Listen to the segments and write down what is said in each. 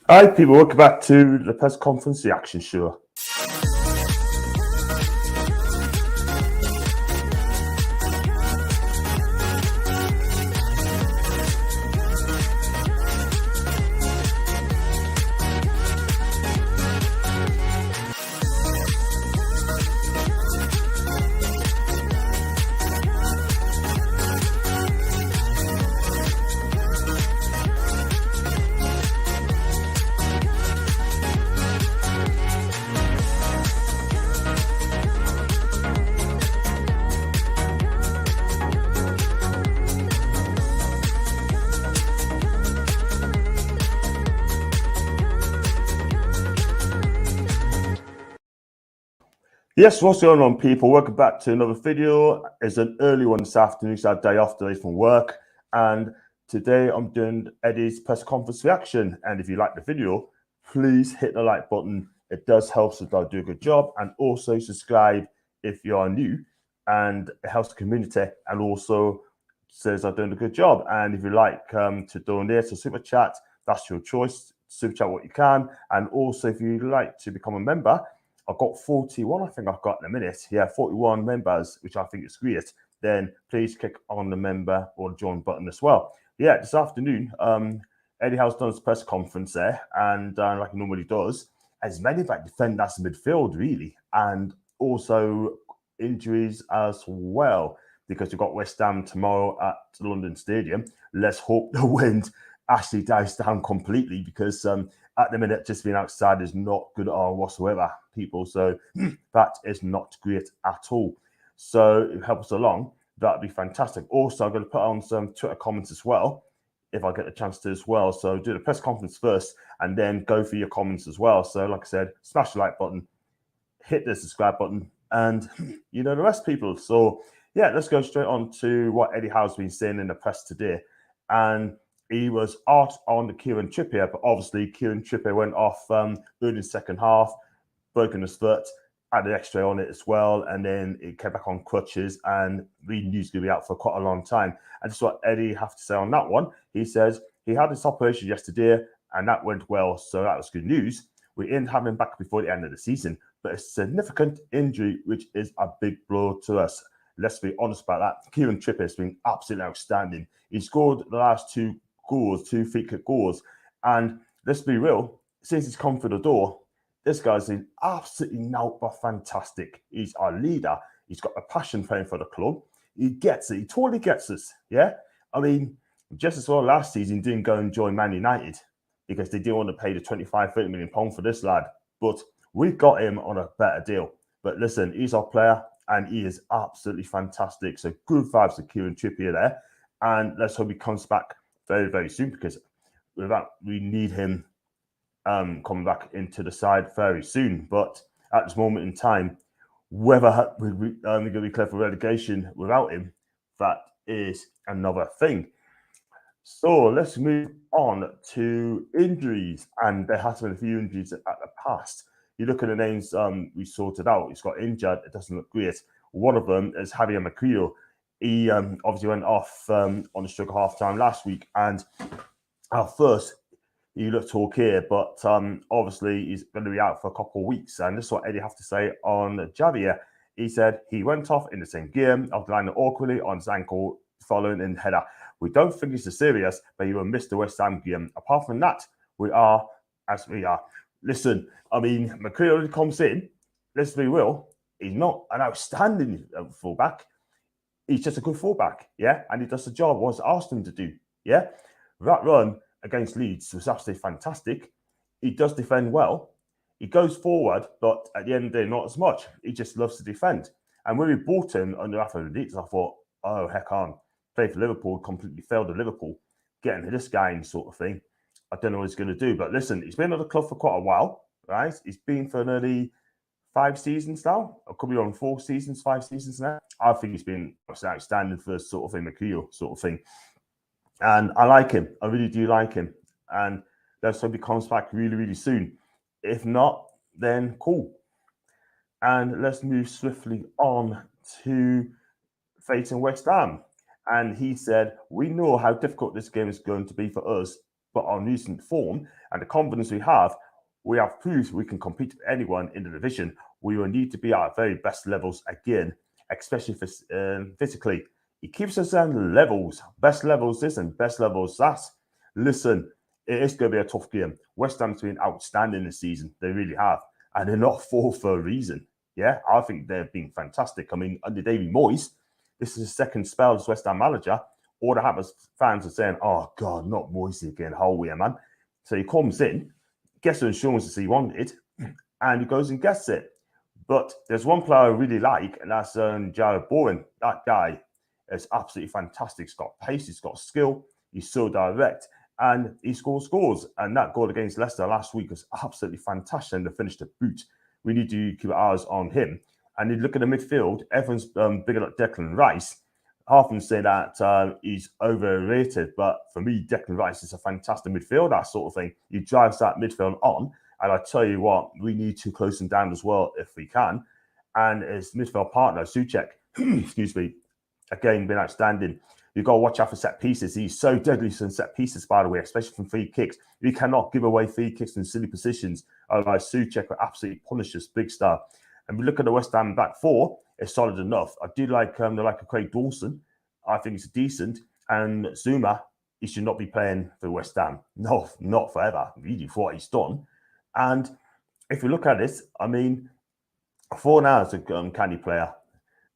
Hi, people. Welcome back to the press conference reaction show. Yes, what's going on, people? Welcome back to another video. It's an early one this afternoon. It's our day off today from work. And today I'm doing Eddie's press conference reaction. And if you like the video, please hit the like button. It does help us to do a good job. And also subscribe if you are new. And it helps the community and also says I'm doing a good job. And if you like to donate or super chat, that's your choice. Super chat what you can. And also if you'd like to become a member, I've got 41, I think I've got in a minute. Yeah, 41 members, which I think is great. Then please click on the member or join button as well. Yeah, this afternoon, Eddie Howe's done his press conference there, and like he normally does, as many like defenders in midfield, really, and also injuries as well, because we've got West Ham tomorrow at London Stadium. Let's hope the wind actually dies down completely, because at the minute, just being outside is not good at all whatsoever, people. So that is not great at all. So if it helps us along, that'd be fantastic. Also, I'm going to put on some Twitter comments as well, if I get the chance to as well. So do the press conference first and then go for your comments as well. So like I said, smash the like button, hit the subscribe button, and you know the rest, people. So yeah, let's go straight on to what Eddie Howe's been saying in the press today. And he was out on the Kieran Trippier, but obviously Kieran Trippier went off early in the second half, broken his foot, added extra on it as well, and then it came back on crutches, and we knew he's going to be out for quite a long time. And that's what Eddie have to say on that one. He says he had his operation yesterday, and that went well, so that was good news. We didn't have him back before the end of the season, but it's a significant injury, which is a big blow to us. Let's be honest about that. Kieran Trippier has been absolutely outstanding. He scored the last two free kick goals. And let's be real, since he's come through the door, this guy's been absolutely now but fantastic. He's our leader. He's got a passion playing for the club. He gets it. He totally gets us. Yeah. I mean, just as well last season, he didn't go and join Man United because they didn't want to pay the 25, 30 million pounds for this lad. But we've got him on a better deal. But listen, he's our player and he is absolutely fantastic. So good vibes to Kieran Trippier there. And let's hope he comes back very, very soon, because with that, we need him coming back into the side very soon. But at this moment in time, whether we're going to be clear for relegation without him, that is another thing. So let's move on to injuries. And there has been a few injuries at the past. You look at the names we sorted out, he's got injured, it doesn't look great. One of them is Javier Manquillo. He obviously went off on the stroke of half time last week, and at first he looked okay, but obviously he's going to be out for a couple of weeks. And this is what Eddie have to say on Javier. He said he went off in the same game after landing awkwardly on his ankle following in header. We don't think it's serious, but he will miss the West Ham game. Apart from that, we are as we are. Listen, I mean, Manquillo comes in, let's be real, he's not an outstanding fullback. He's just a good fullback, yeah? And he does the job what I asked him to do, yeah? That run against Leeds was absolutely fantastic. He does defend well. He goes forward, but at the end of the day, not as much. He just loves to defend. And when we bought him under after the Leeds, I thought, oh, heck on. Played for Liverpool, completely failed at Liverpool. Getting this guy in sort of thing. I don't know what he's going to do. But listen, he's been at the club for quite a while, right? He's been for nearly 5 seasons now. Or could be on 4 seasons, 5 seasons now. I think he's been outstanding for this sort of thing, Manquillo sort of thing. And I like him. I really do like him. And let's hope he comes back really, really soon. If not, then cool. And let's move swiftly on to facing West Ham. And he said, we know how difficult this game is going to be for us but on recent form and the confidence we have proved we can compete with anyone in the division. We will need to be at our very best levels again, especially physically. He keeps us on levels, best levels this and best levels that. Listen, it is going to be a tough game. West Ham's been outstanding this season. They really have. And they're not fourth for a reason. Yeah, I think they've been fantastic. I mean, under David Moyes, this is his second spell as West Ham manager. All the Hammers fans are saying, oh, God, not Moyes again. Howe, man. So he comes in, gets the insurance he wanted, and he goes and gets it. But there's one player I really like, and that's Jared Bowen. That guy is absolutely fantastic. He's got pace, he's got skill, he's so direct, and he scores. And that goal against Leicester last week was absolutely fantastic, and they finished the boot. We need to keep our eyes on him. And you look at the midfield, everyone's bigger up Declan Rice. I often say that he's overrated, but for me, Declan Rice is a fantastic midfielder, that sort of thing. He drives that midfield on, and I tell you what, we need to close him down as well if we can. And his midfield partner, Souček, excuse me, again, been outstanding. You've got to watch out for set pieces. He's so deadly from set pieces, by the way, especially from free kicks. You cannot give away free kicks in silly positions. Otherwise, Souček will absolutely punish this big star. And we look at the West Ham back four, it's solid enough. I do like the like of Craig Dawson. I think it's decent. And Zuma, he should not be playing for West Ham. No, not forever, really, for what he's done. And if you look at it, I mean, Fornal is a canny player.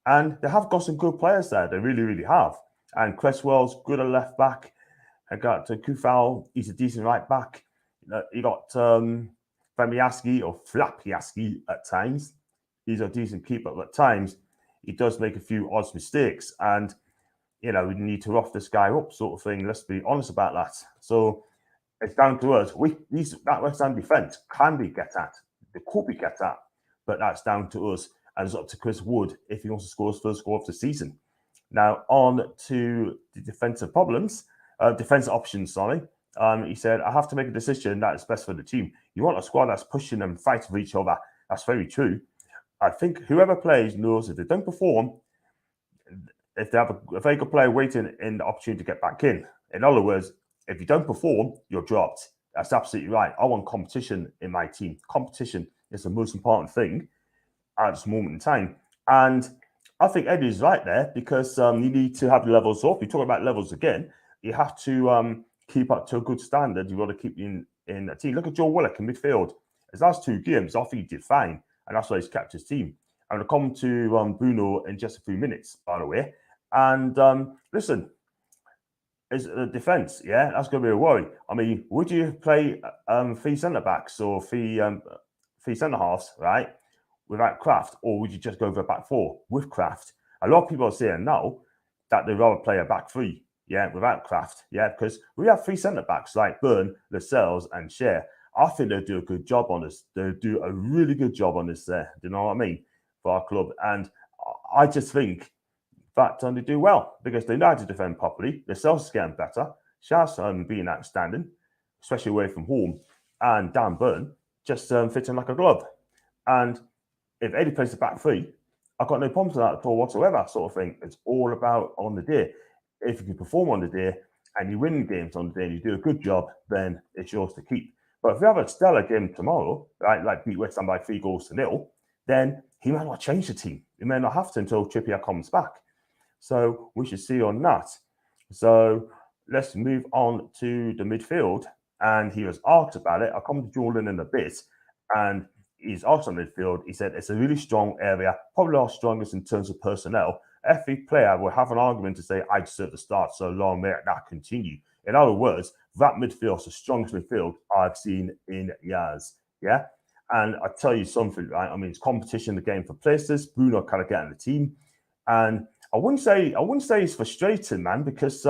And they have got some good players there. They really, really have. And Cresswell's good at left back. I got Kufal, he's a decent right back. You got Fabiaski or Flapiaski at times. He's a decent keeper, but at times he does make a few odd mistakes. And, we need to rough this guy up, sort of thing. Let's be honest about that. So it's down to us. That West Ham defence can be get at. They could be get at, but that's down to us. And it's up to Chris Wood if he wants to score his first goal of the season. Now, on to the defensive options, sorry. He said, I have to make a decision that is best for the team. You want a squad that's pushing and fighting for each other. That's very true. I think whoever plays knows if they don't perform, if they have a very good player waiting in the opportunity to get back in. In other words, if you don't perform, you're dropped. That's absolutely right. I want competition in my team. Competition is the most important thing at this moment in time. And I think Eddie's right there because you need to have the levels up. You talk about levels again. You have to keep up to a good standard. You've got to keep in a team. Look at Joe Willock in midfield. His last two games, I think he did fine. And that's why he's kept his team. I'm going to come to Bruno in just a few minutes, by the way. And listen, is the defence, yeah, that's going to be a worry. I mean, would you play three centre-backs or three centre-halves, right, without Kraft, or would you just go for a back four with Kraft? A lot of people are saying now that they'd rather play a back three, yeah, without Kraft, yeah, because we have three centre-backs like Burn, Lascelles and Cher. I think they'll do a good job on this. They'll do a really good job on this there. Do you know what I mean? For our club. And I just think that they do well because they know how to defend properly. Lascelles is getting better. Cher's being outstanding, especially away from home. And Dan Burn just fitting like a glove. And if Eddie plays the back three, I've got no problems with that at all whatsoever, sort of thing. It's all about on the day. If you can perform on the day and you win games on the day and you do a good job, then it's yours to keep. But if we have a stellar game tomorrow, right, like beat West Ham by 3-0, then he might not change the team. He may not have to until Trippier comes back. So we should see on that. So let's move on to the midfield. And he was asked about it. I'll come to Joelinton in a bit. And he's asked on midfield. He said it's a really strong area, probably our strongest in terms of personnel. Every player will have an argument to say, I deserve the start, so long may that continue. In other words, that midfield is the strongest midfield I've seen in years. Yeah. And I tell you something, right? I mean, it's competition, the game for places. Bruno kind of getting the team. And I wouldn't say it's frustrating, man, because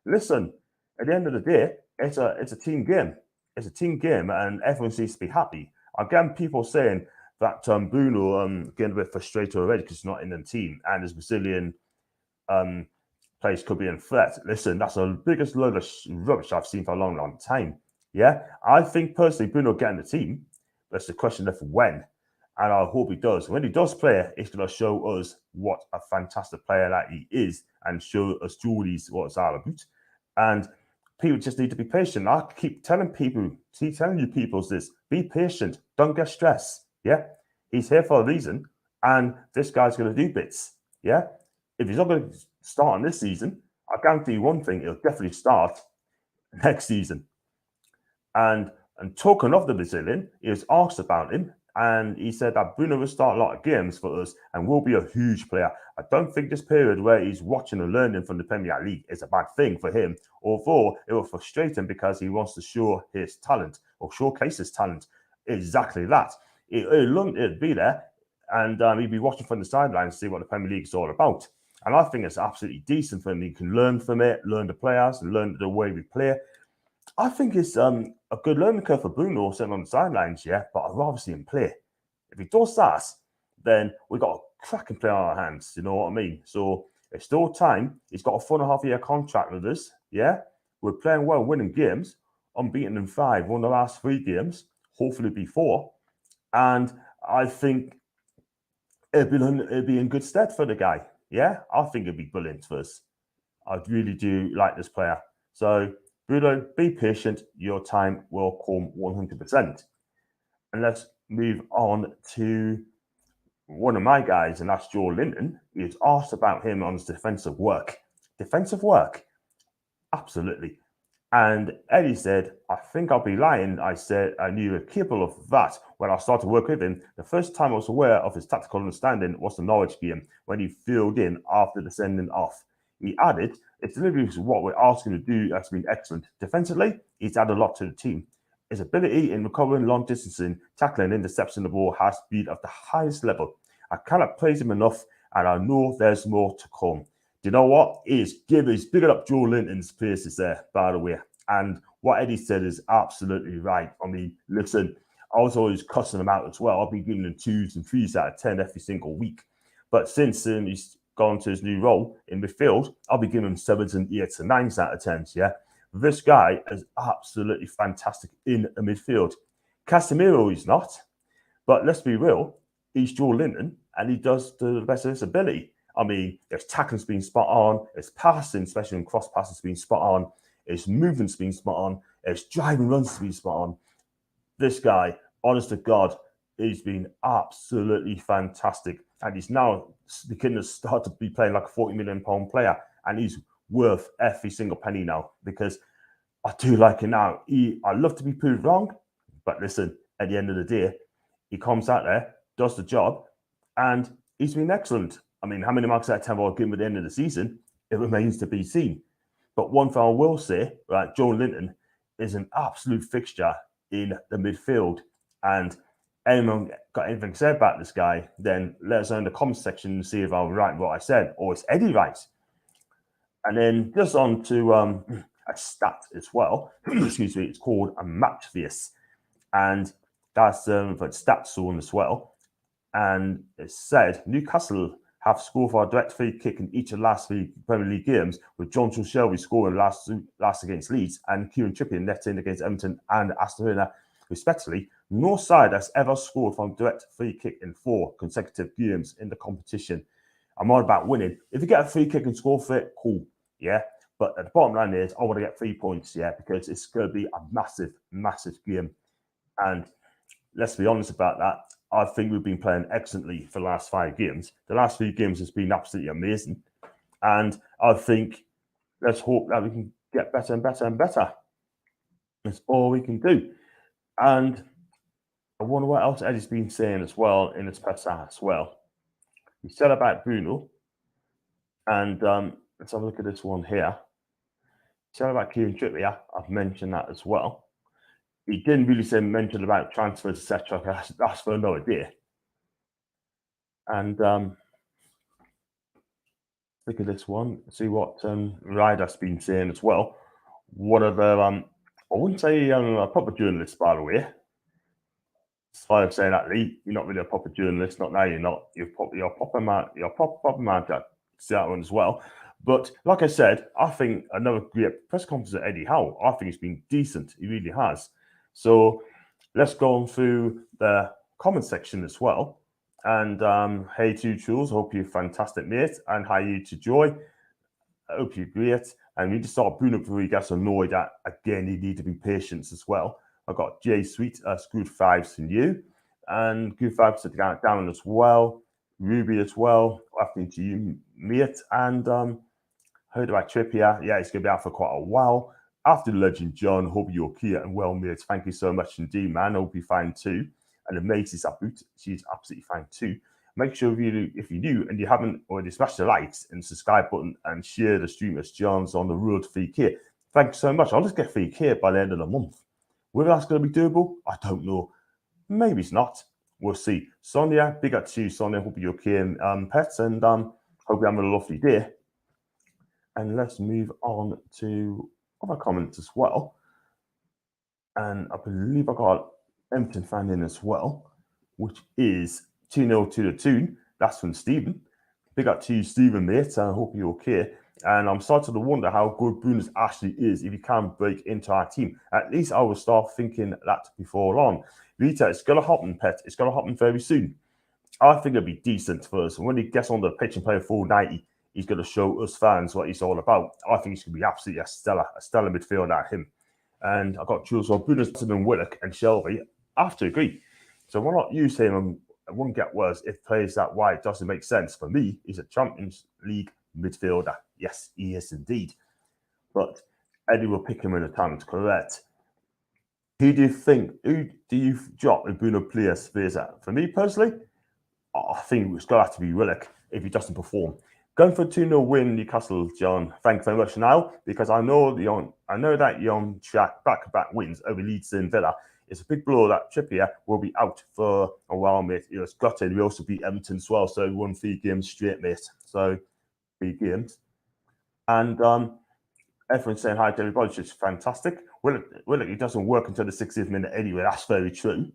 listen, at the end of the day, it's a team game. It's a team game, and everyone seems to be happy. Again, people saying that Bruno getting a bit frustrated already because he's not in the team, and his Brazilian place could be in threat. Listen, that's the biggest load of rubbish I've seen for a long, long time. Yeah, I think personally Bruno getting the team. That's the question of when, and I hope he does. When he does play, it's going to show us what a fantastic player that he is, and show us truly what it's all about. And people just need to be patient. I keep telling you people this: be patient, don't get stressed. Yeah, he's here for a reason, and this guy's going to do bits. Yeah, if he's not going to start on this season, I guarantee you one thing: he'll definitely start next season. And talking of the Brazilian, he was asked about him, and he said that Bruno will start a lot of games for us and will be a huge player. I don't think this period where he's watching and learning from the Premier League is a bad thing for him, although it will frustrate him because he wants to show his talent or showcase his talent. Exactly that. It'd be there, and he'd be watching from the sidelines to see what the Premier League is all about. And I think it's absolutely decent for him. He can learn from it, learn the players, and learn the way we play. I think it's a good learning curve for Bruno sitting on the sidelines, yeah, but I'd rather see him play. If he does that, then we've got a cracking player on our hands, you know what I mean? So it's still time. He's got a 4.5-year contract with us, yeah? We're playing well, winning games, unbeaten in 5, won the last 3 games, hopefully be 4. And I think it'd be in good stead for the guy, yeah? I think it'd be brilliant for us. I really do like this player. So, Bruno, be patient. Your time will come 100%. And let's move on to one of my guys, and that's Joelinton. He was asked about him on his defensive work. Defensive work? Absolutely. And Eddie said, I think I'll be lying. I said I knew he was capable of that when I started to work with him. The first time I was aware of his tactical understanding was the Norwich game when he filled in after the sending off. He added, his delivery is what we're asking him to do has been excellent. Defensively, he's added a lot to the team. His ability in recovering long distancing, tackling, intercepting the ball has been of the highest level. I cannot praise him enough, and I know there's more to come. Do you know what? He's picking up Joelinton's places there, by the way. And what Eddie said is absolutely right. I mean, listen, I was always cussing him out as well. I'll be giving him 2s and 3s out of 10 every single week. But since he's gone to his new role in midfield, I'll be giving him 7s and 8s and 9s out of 10s, yeah? This guy is absolutely fantastic in the midfield. Casemiro is not, but let's be real, he's Joelinton, and he does to the best of his ability. I mean, his tackling's been spot on, his passing, especially in cross passes, been spot on, his movement's been spot on, his driving runs been spot on. This guy, honest to God, he's been absolutely fantastic. And he's now beginning to start to be playing like a £40 million player. And he's worth every single penny now because I do like him now. I love to be proved wrong, but listen, at the end of the day, he comes out there, does the job, and he's been excellent. I mean, how many marks out of 10 will I give him at the end of the season? It remains to be seen. But one thing I will say, right, Joelinton is an absolute fixture in the midfield. And anyone got anything to say about this guy, then let us know in the comment section and see if I'm right in what I said, or is Eddie right? And then just on to a stat as well. Excuse me, it's called a match face. And that's for stats zone as well. And it said Newcastle have scored for a direct free kick in each of the last 3 Premier League games, with John Shelby scoring last against Leeds and Kieran Trippier netting against Everton and Aston Villa, respectively. No side has ever scored from a direct free kick in 4 consecutive games in the competition. I'm all about winning. If you get a free kick and score for it, cool, yeah. But at the bottom line is, I want to get 3 points, yeah, because it's going to be a massive, massive game. And let's be honest about that. I think we've been playing excellently for the last 5 games. The last 3 games has been absolutely amazing. And I think let's hope that we can get better and better and better. That's all we can do. And I wonder what else Eddie's been saying as well in his press as well. He said about Bruno. And let's have a look at this one here. He said about Kieran Trippier. I've mentioned that as well. He didn't really mention about transfers, etc. That's for another day. And look at this one. See what Ryder's been saying as well. One of the, I wouldn't say a proper journalist, by the way. As far as saying that, Lee, you're not really a proper journalist. Not now. You're not. You're a proper man. You're a proper man to see that one as well. But like I said, I think another great press conference at Eddie Howe. I think it's been decent. He really has. So let's go on through the comment section as well. And hey to Jules, hope you're fantastic, mate. And hi you to Joy. I hope you're great. And we just saw Bruno before he gets annoyed that, again, he need to be patient as well. I've got J Sweet, good 5s from you. And good 5s to down as well. Ruby as well. Afternoon to you, mate. And heard about Trippier. Yeah, he's going to be out for quite a while. After the legend, John, hope you're okay and well, mate. Thank you so much indeed, man. Hope you're fine too. And the mate is up. She's absolutely fine too. Make sure if you do and you haven't already, smash the likes and subscribe button and share the stream as John's on the road to 3K. Thanks so much. I'll just get 3K by the end of the month. Whether that's going to be doable, I don't know. Maybe it's not. We'll see. Sonia, big up to you, Sonia. Hope you're okay and pets, and hope you're having a lovely day. And let's move on to other comments as well. And I believe I got Empton fan in as well, which is 2-0 to the tune. That's from Stephen. Big up to you, Stephen, mate. I hope you're okay. And I'm starting to wonder how good Bruno actually is if he can break into our team. At least I will start thinking that before long. Rita, it's going to happen, pet. It's going to happen very soon. I think it'll be decent for us. When he gets on the pitch and play full 90, he's going to show us fans what he's all about. I think he's going to be absolutely a stellar midfielder at him. And I've got Jules on Bruno's and Willock and Shelby. I have to agree. So why not use him? It wouldn't get worse if plays that wide. Doesn't make sense. For me, he's a Champions League midfielder. Yes, he is indeed. But Eddie will pick him in the talent, correct? Who do you drop if Bruno plays that? For me personally, I think it's going to have to be Willock if he doesn't perform. Going for a 2-0 win, Newcastle, John. Thank you very much now, because I know that you're on track, back-to-back wins over Leeds and Villa. It's a big blow that Trippier will be out for a while, mate. It was gutted. We also beat Everton as well, so we won 3 games straight, mate. So 3 games. And everyone's saying hi to everybody, which is fantastic. Well, it doesn't work until the 60th minute anyway. That's very true.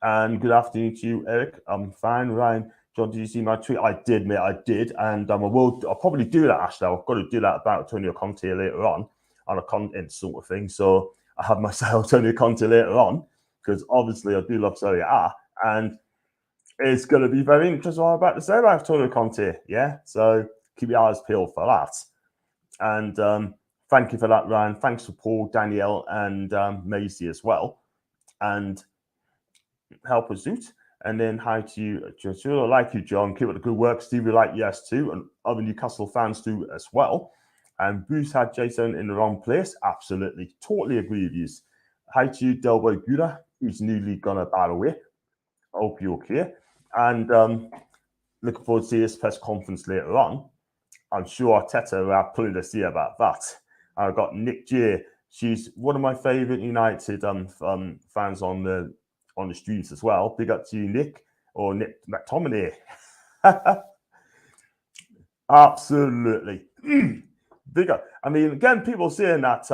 And good afternoon to you, Eric. I'm fine. Ryan, John, did you see my tweet? I did, mate. I did. And I'll probably do that, actually. I've got to do that about Antonio Conte later on a content sort of thing. So I have myself Antonio Conte later on, because obviously I do love Serie A. And it's going to be very interesting what I'm about to say about Antonio Conte. Yeah. So keep your eyes peeled for that. And thank you for that, Ryan. Thanks to Paul, Danielle, and Maisie as well. And help us out. And then hi to you, John. I like you, John. Keep up the good work. Steve, we like yes too. And other Newcastle fans do as well. And Bruce had Jason in the wrong place. Absolutely. Totally agree with you. Hi to you, Delboy Gouda. He's newly gone about away. I hope you're okay. And looking forward to see this press conference later on. I'm sure Arteta will have plenty to say about that. I've got Nick J. She's one of my favourite United fans on the streams as well. Big up to you, Nick, or Nick McTominay. Absolutely. Big up. I mean, again, people saying that,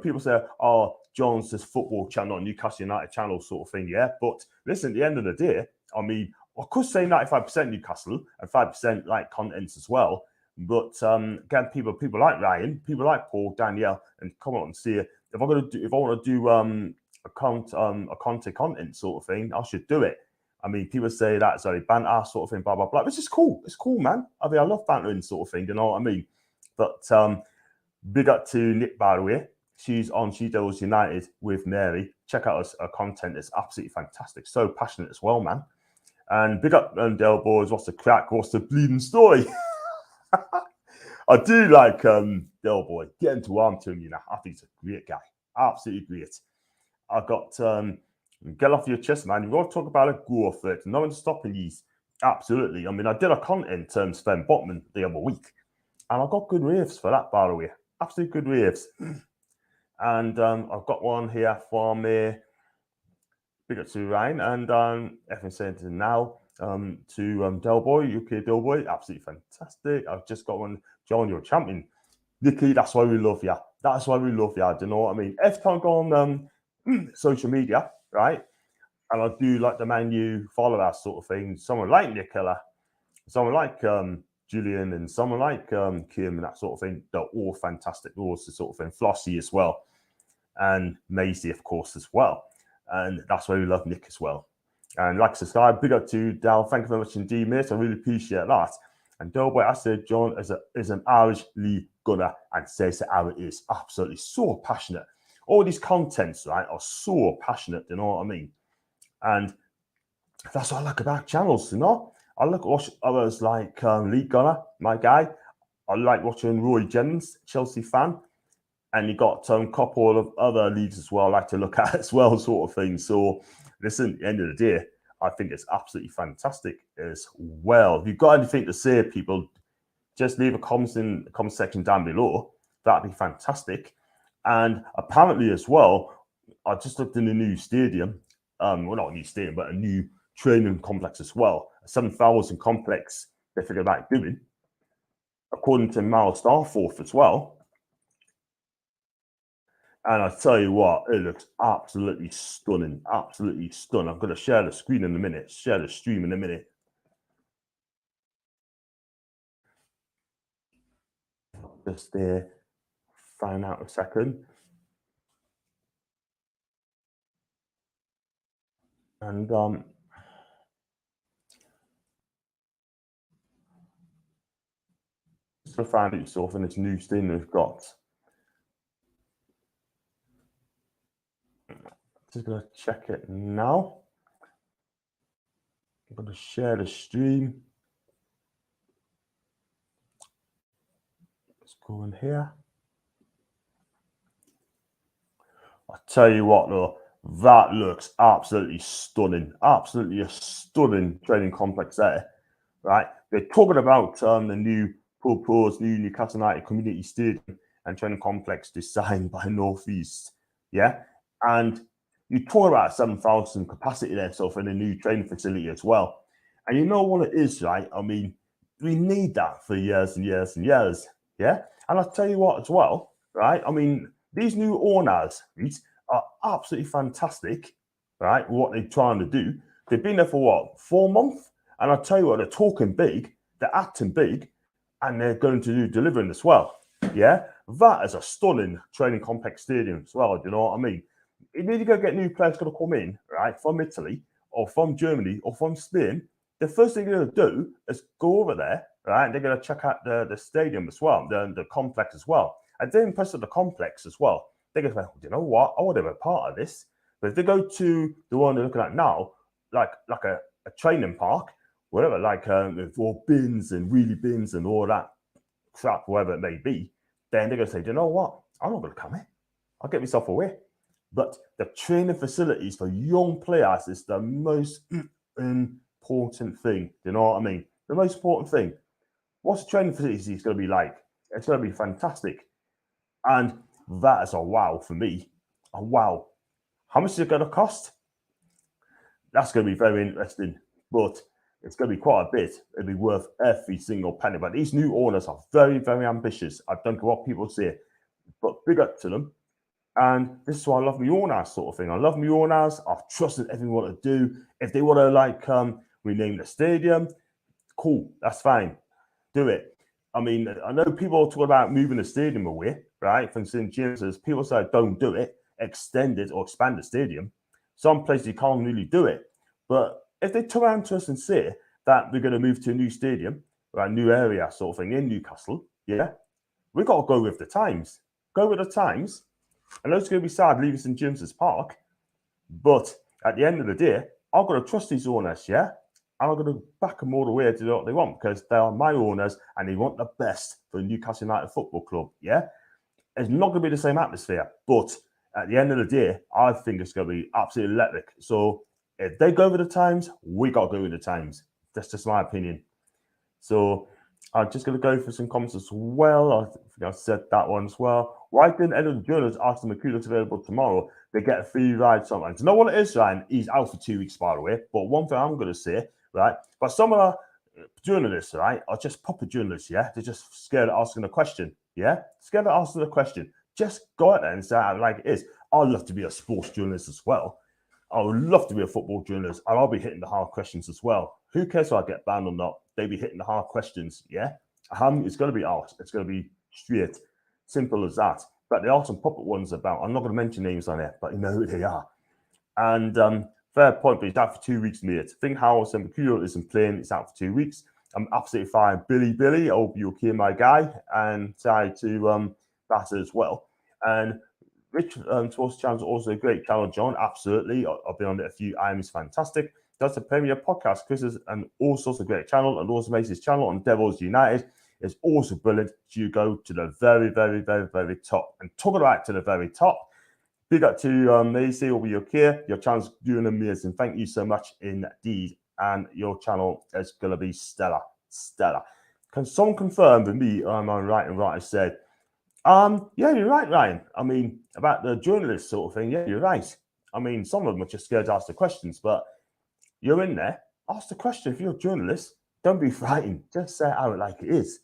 people say, oh, John's this football channel, Newcastle United channel sort of thing, yeah. But listen, at the end of the day, I mean, I could say 95% Newcastle and 5% like contents as well. But again, people like Ryan, people like Paul, Danielle, and come on and see if I want to do a content sort of thing, I should do it. I mean, people say that sorry, banter sort of thing, blah blah blah. Which is cool. It's cool, man. I mean, I love bantering sort of thing. You know what I mean? But big up to Nick, by the way. She's on She Devils United with Mary. Check out her content. It's absolutely fantastic. So passionate as well, man. And big up Del Boys. What's the crack? What's the bleeding story? I do like Del Boy. Getting to arm to him, you know. I think he's a great guy. Absolutely great. I got get off your chest, man. You've got to talk about it, go for it. No one's stopping you. Absolutely. I mean, I did a content Sven Botman the other week, and I got good raves for that, by the way. Absolutely good raves. And I've got one here from big up to Ryan, and everything said now to Del Boy, UK Del Boy, absolutely fantastic. I've just got one, John, you're a champion. Nicky, that's why we love you. That's why we love you. Do you know what I mean? Every time I go on social media, right, and I do like the Man U follow that sort of thing, someone like Nicola, someone like Julian, and someone like Kim and that sort of thing, they're all fantastic. They're all the sort of thing. Flossie as well. And Maisie, of course, as well. And that's why we love Nick as well. And like I said, big up to Dal. Thank you very much indeed, mate. I really appreciate that. And Delboy, I said, John is an Irish League gonna and says it how it is. Absolutely so passionate. All these contents, right, are so passionate, you know what I mean? And that's what I like about channels, you know? I watch others like League Gunner, my guy. I like watching Roy Jennings, Chelsea fan. And you got a couple of other leagues as well I like to look at as well, sort of thing. So, listen, at the end of the day, I think it's absolutely fantastic as well. If you've got anything to say, people, just leave a comment in the comment section down below. That'd be fantastic. And apparently as well, I just looked in a new stadium. Well, not a new stadium, but a new training complex as well. A 7,000 complex they figured about doing, according to Miles Starforth as well. And I tell you what, it looks absolutely stunning. Absolutely stunning. I'm going to share the screen in a minute, share the stream in a minute. Just there, find out a second. And just to find out yourself in this new thing we've got. Just going to check it now. I'm going to share the stream. Let's go in here. I tell you what, though, that looks absolutely stunning. Absolutely a stunning training complex there, right? They're talking about the new proposed new Newcastle United Community Stadium and training complex designed by Northeast. Yeah, and you talk about 7,000 capacity there, so for the new training facility as well. And you know what it is, right? I mean, we need that for years and years and years. Yeah, and I'll tell you what as well, right? I mean, these new owners are absolutely fantastic, right? What they're trying to do. They've been there for what, 4 months? And I'll tell you what, they're talking big, they're acting big, and they're going to do delivering as well. Yeah, that is a stunning training complex stadium as well. Do you know what I mean? You need to go get new players going to come in, right, from Italy or from Germany or from Spain. The first thing they're going to do is go over there, right? And they're going to check out the stadium as well, the complex as well. And they're impressed with the complex as well. They're going to say, you know what? I want to be a part of this. But if they go to the one they're looking at now, like a training park, whatever, like with all bins and wheelie bins and all that crap, whatever it may be, then they're going to say, you know what? I'm not going to come here. I'll get myself away. But the training facilities for young players is the most important thing. You know what I mean? The most important thing. What's the training facilities going to be like? It's going to be fantastic. And that is a wow for me. A wow. How much is it going to cost? That's going to be very interesting. But it's going to be quite a bit. It'll be worth every single penny. But these new owners are very, very ambitious. I don't care what people say. But big up to them. And this is why I love my owners sort of thing. I love my owners. I've trusted everyone to do. If they want to like rename the stadium, cool, that's fine. Do it. I mean, I know people talk about moving the stadium away, right, from St. James's. People say don't do it, extend it or expand the stadium. Some places you can't really do it. But if they turn around to us and say that we're going to move to a new stadium, or a new area sort of thing in Newcastle, yeah, we've got to go with the times. Go with the times. I know it's going to be sad leaving St. James's Park, but at the end of the day, I've got to trust these owners, yeah? And I'm going to back them all the way to do what they want because they are my owners and they want the best for Newcastle United Football Club, yeah? It's not going to be the same atmosphere, but at the end of the day, I think it's going to be absolutely electric. So if they go with the times, we got to go with the times. That's just my opinion. So I'm just going to go for some comments as well. I think I said that one as well. Why didn't any of the journalists ask them if Manquillo's available tomorrow? They get a free ride sometimes. You know what it is, Ryan? He's out for 2 weeks, by the way. But one thing I'm going to say, right? But some of the journalists, right, are just proper journalists, yeah? They're just scared of asking a question, yeah? Scared of asking a question. Just go out there and say it like it is. I'd love to be a sports journalist as well. I would love to be a football journalist, and I'll be hitting the hard questions as well. Who cares if I get banned or not? They be hitting the hard questions, yeah? It's going to be asked. It's going to be straight. Simple as that. But there are some proper ones about, I'm not going to mention names on it, but you know who they are. And fair point, but he's out for 2 weeks, mate. I think Howe said Manquillo isn't playing, it's out for 2 weeks. I'm absolutely fine. Billy, I hope you're okay, my guy, and say to that as well. And Rich Sports Channel is also a great channel, John. Absolutely, I've been on it a few times. Fantastic. Does a Premier podcast, quizzes, and all sorts of great channel, and also makes his channel on Devils United. Is also brilliant. You go to the very, very, very, very top, and talking about to the very top. Big up to Maisie over your care. Your channel's doing amazing. Thank you so much indeed. And your channel is going to be stellar. Can someone confirm with me, am I right and right? I said, yeah, you're right, Ryan. I mean, about the journalist sort of thing. Yeah, you're right. I mean, some of them are just scared to ask the questions, but you're in there. Ask the question. If you're a journalist, don't be frightened. Just say it out like it is.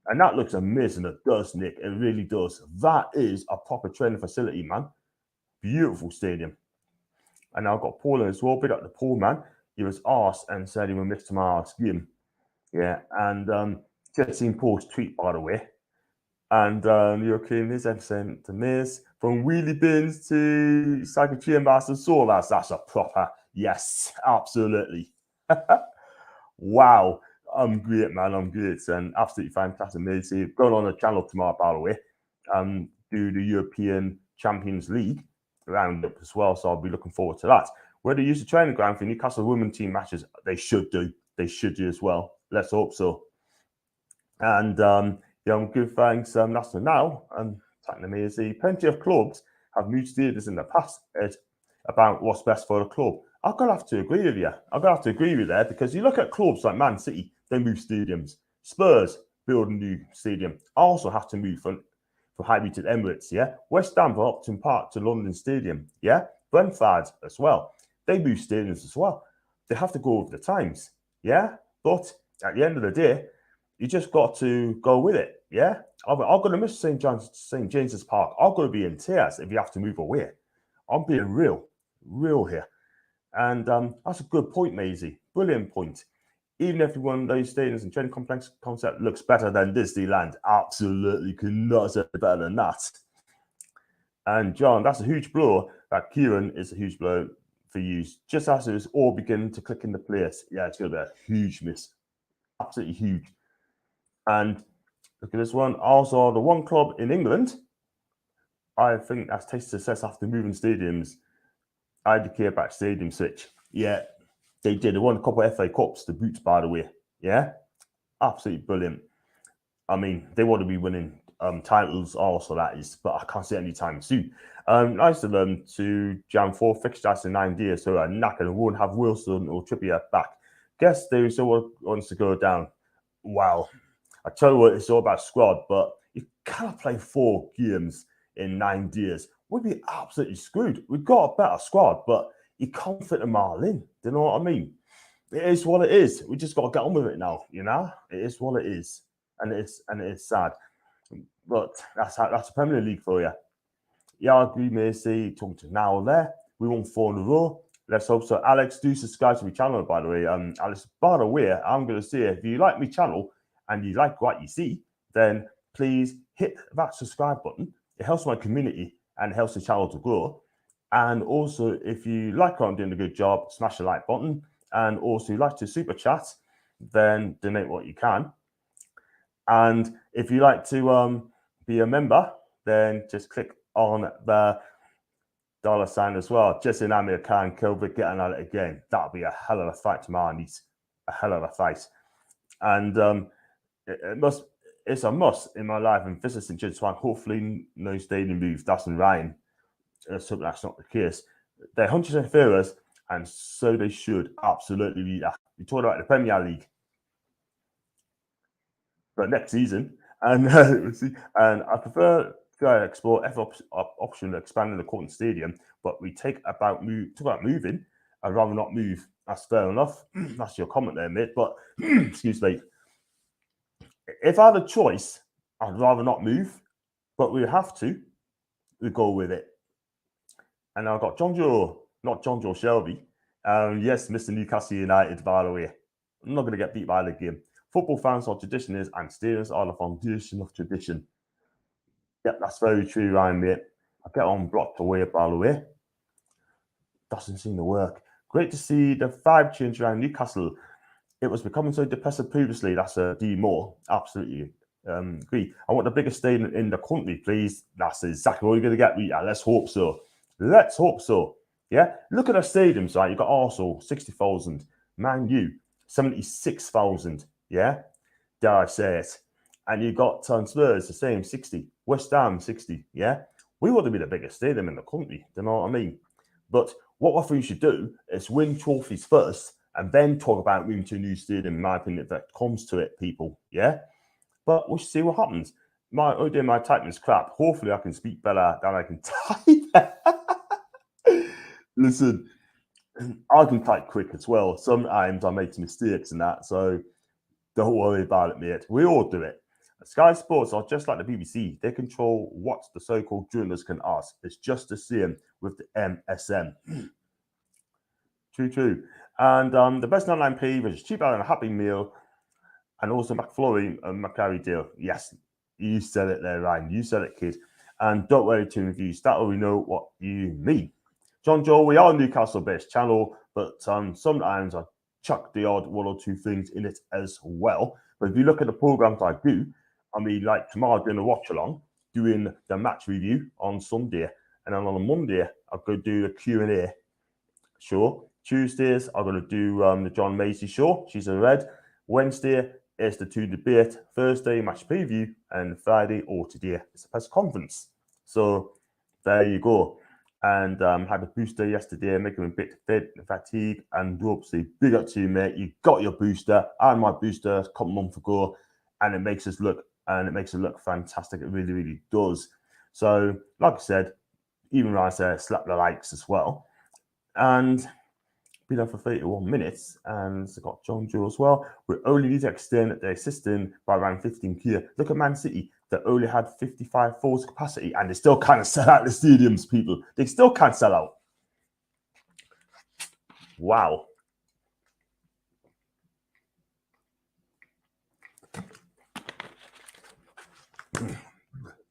And that looks amazing. It does, Nick. It really does. That is a proper training facility, man. Beautiful stadium. And I've got Paul in as well. Big up the Paul, man. He was asked and said he would miss tomorrow's game. Yeah, and just seen Paul's tweet, by the way. And you're okay, Miz, I'm saying to Miz, from wheelie bins to cycle chambers and so that's a proper yes, absolutely. Wow, I'm great, man. I'm great, and absolutely fantastic. Amazing. Going on the channel tomorrow, by the way, do the European Champions League roundup as well. So I'll be looking forward to that. Where they use the training ground for Newcastle women team matches, they should do. They should do as well. Let's hope so. And yeah, good thanks. That's for now. Amazing. Plenty of clubs have moved stadiums in the past. It's about what's best for the club. I'm gonna have to agree with you. I'm gonna have to agree with that because you look at clubs like Man City, they move stadiums. Spurs build a new stadium. Also have to move from Highbury to Emirates. Yeah, West Ham from Upton Park to London Stadium. Yeah, Brentford as well. They move stadiums as well. They have to go with the times. Yeah, but at the end of the day, you just got to go with it. Yeah, I'm going to miss St. James's Park. I'm going to be in tears if you have to move away. I'm being real here. And that's a good point, Maisie. Brilliant point. Even if one of those stadiums and training complex concept looks better than Disneyland, absolutely cannot say better than that. And John, that's a huge blow. That Kieran is a huge blow for you. Just as it's all beginning to click into place. Yeah, it's going to be a huge miss. Absolutely huge. And look at this one. Also, the one club in England, I think that's tasted success after moving stadiums. IDK back stadium switch. Yeah, they did. They won a couple of FA Cups, the Boots, by the way. Yeah, absolutely brilliant. I mean, they want to be winning titles also, that is, but I can't see any time soon. Nice of them to jam 4 fixtures in 9 days, so a knack and won't have Wilson or Trippier back. Guess they still wants to go down. Wow. I tell you what, it's all about squad, but you cannot play 4 games in 9 days. We'd be absolutely screwed. We've got a better squad, but you can't fit them all in. Do you know what I mean? It is what it is. We just got to get on with it now, you know? It is what it is. And it's sad. But that's a Premier League for you. Yeah, I agree, Macy. Talking to now there. We won 4 in a row. Let's hope so. Alex, do subscribe to my channel, by the way. Alex, by the way, I'm going to say, if you like my channel and you like what you see, then please hit that subscribe button. It helps my community and helps the channel to grow. And also, if you like what I'm doing a good job, smash the like button. And also, you like to super chat, then donate what you can. And if you like to be a member, then just click on the $sign as well. Just in Amir Khan, Kilbert getting at it again. That'll be a hell of a fight tomorrow, Nice. A hell of a fight. And it's a must in my life. And Visitors and Jitsuan, hopefully no stadium moves. Dustin Ryan. So that's not the case. They're hunters and fearers, and so they should absolutely be that. We talked about the Premier League. But next season, and I prefer to explore F option expanding the court and stadium, but we talk about moving. I'd rather not move. That's fair enough. That's your comment there, mate. But excuse me. If I had a choice, I'd rather not move, but we have to. We go with it. And I've got not John Joe Shelby. Yes, Mr. Newcastle United, by the way. I'm not going to get beat by the game. Football fans are traditionalists, and stadiums are the foundation of tradition. Yep, that's very true, Ryan, mate. I get on blocked away, by the way. Doesn't seem to work. Great to see the 5 change around Newcastle. it was becoming so depressive previously. That's a D more. Absolutely agree. I want the biggest stadium in the country, please. That's exactly what you're going to get. Yeah, let's hope so. Let's hope so. Yeah, look at the stadiums, right? You've got Arsenal, 60,000. Man U, 76,000. Yeah, dare I say it. And you got Spurs, the same, 60. West Ham, 60. Yeah, we want to be the biggest stadium in the country. Do you know what I mean? But what I think we should do is win trophies first and then talk about moving to a new stadium, in my opinion, if that comes to it, people. Yeah? But we'll see what happens. My typing is crap. Hopefully I can speak better than I can type. Listen, I can type quick as well. Sometimes I make mistakes and that, so don't worry about it, mate. We all do it. Sky Sports are just like the BBC. They control what the so-called journalists can ask. It's just the same with the MSN. True. And the best online pay is cheaper than a Happy Meal, and also McFlurry and McCarry deal. Yes, you said it there, Ryan. You said it, kid. And don't worry to reviews. That way we know what you mean. John Joe, we are Newcastle-based channel, but sometimes I chuck the odd one or two things in it as well. But if you look at the programs I do, I mean, like tomorrow doing a watch-along, doing the match review on Sunday, and then on a Monday, I'll go do the Q&A show. Tuesdays, I'm going to do the John Macy show. She's a red. Wednesday is the 2 debate. Thursday, match preview. And Friday, or today, it's a press conference. So there you go. And had a booster yesterday, making me a bit fit, fatigue, and obviously big up to you, mate. You got your booster. I had my booster a couple months ago, and it makes it look fantastic. It really, really does. So, like I said, even when I say slap the likes as well. And been on for 31 minutes, and it's got John Joe as well. We only need to extend their system by around 15k. Look at Man City, that only had 55 full capacity, and they still can't sell out the stadiums, people. They still can't sell out. Wow.